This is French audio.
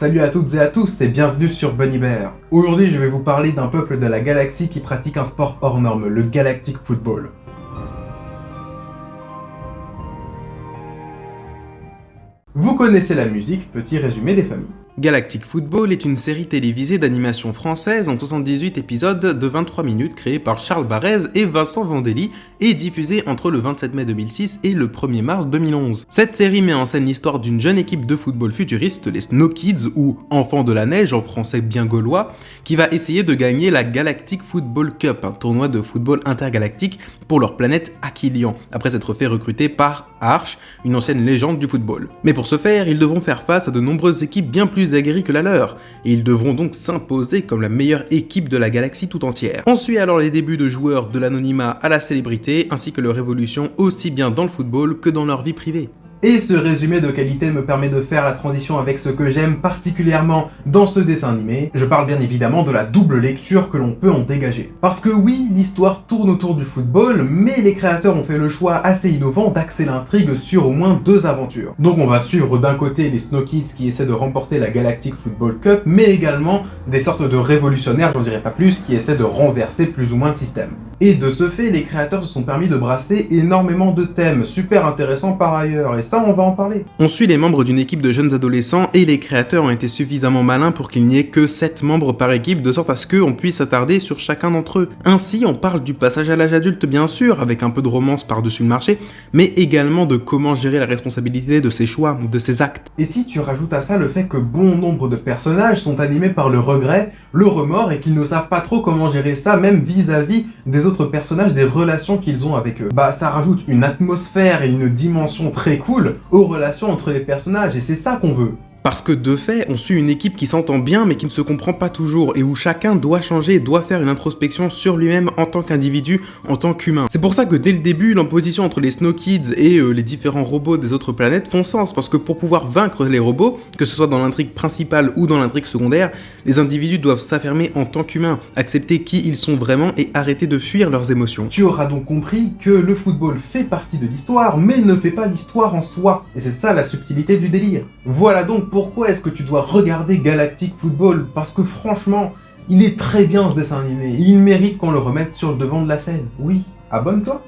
Salut à toutes et à tous et bienvenue sur Bunny Bear. Aujourd'hui je vais vous parler d'un peuple de la galaxie qui pratique un sport hors norme, le Galactic Football. Vous connaissez la musique, petit résumé des familles. Galactic Football est une série télévisée d'animation française en 78 épisodes de 23 minutes créée par Charles Barrez et Vincent Vandelli et diffusée entre le 27 mai 2006 et le 1er mars 2011. Cette série met en scène l'histoire d'une jeune équipe de football futuriste, les Snow Kids ou Enfants de la Neige en français bien gaulois, qui va essayer de gagner la Galactic Football Cup, un tournoi de football intergalactique pour leur planète Aquilian, après s'être fait recruter par Arch, une ancienne légende du football. Mais pour ce faire, ils devront faire face à de nombreuses équipes bien plus aguerries que la leur, et ils devront donc s'imposer comme la meilleure équipe de la galaxie tout entière. On suit alors les débuts de joueurs de l'anonymat à la célébrité, ainsi que leur évolution aussi bien dans le football que dans leur vie privée. Et ce résumé de qualité me permet de faire la transition avec ce que j'aime particulièrement dans ce dessin animé. Je parle bien évidemment de la double lecture que l'on peut en dégager. Parce que oui, l'histoire tourne autour du football, mais les créateurs ont fait le choix assez innovant d'axer l'intrigue sur au moins deux aventures. Donc on va suivre d'un côté les Snow Kids qui essaient de remporter la Galactic Football Cup, mais également des sortes de révolutionnaires, j'en dirais pas plus, qui essaient de renverser plus ou moins le système. Et de ce fait, les créateurs se sont permis de brasser énormément de thèmes, super intéressants par ailleurs, et ça on va en parler. On suit les membres d'une équipe de jeunes adolescents et les créateurs ont été suffisamment malins pour qu'il n'y ait que 7 membres par équipe de sorte à ce qu'on puisse s'attarder sur chacun d'entre eux. Ainsi, on parle du passage à l'âge adulte bien sûr, avec un peu de romance par-dessus le marché, mais également de comment gérer la responsabilité de ses choix ou de ses actes. Et si tu rajoutes à ça le fait que bon nombre de personnages sont animés par le regret, le remords et qu'ils ne savent pas trop comment gérer ça même vis-à-vis des autres personnages, des relations qu'ils ont avec eux. Bah ça rajoute une atmosphère et une dimension très cool aux relations entre les personnages et c'est ça qu'on veut. Parce que de fait, on suit une équipe qui s'entend bien mais qui ne se comprend pas toujours et où chacun doit changer, doit faire une introspection sur lui-même en tant qu'individu, en tant qu'humain. C'est pour ça que dès le début, l'opposition entre les Snow Kids et les différents robots des autres planètes font sens, parce que pour pouvoir vaincre les robots, que ce soit dans l'intrigue principale ou dans l'intrigue secondaire, les individus doivent s'affirmer en tant qu'humains, accepter qui ils sont vraiment et arrêter de fuir leurs émotions. Tu auras donc compris que le football fait partie de l'histoire, mais ne fait pas l'histoire en soi. Et c'est ça la subtilité du délire. Voilà donc pourquoi est-ce que tu dois regarder Galactic Football, parce que franchement, il est très bien ce dessin animé, il mérite qu'on le remette sur le devant de la scène. Oui, abonne-toi.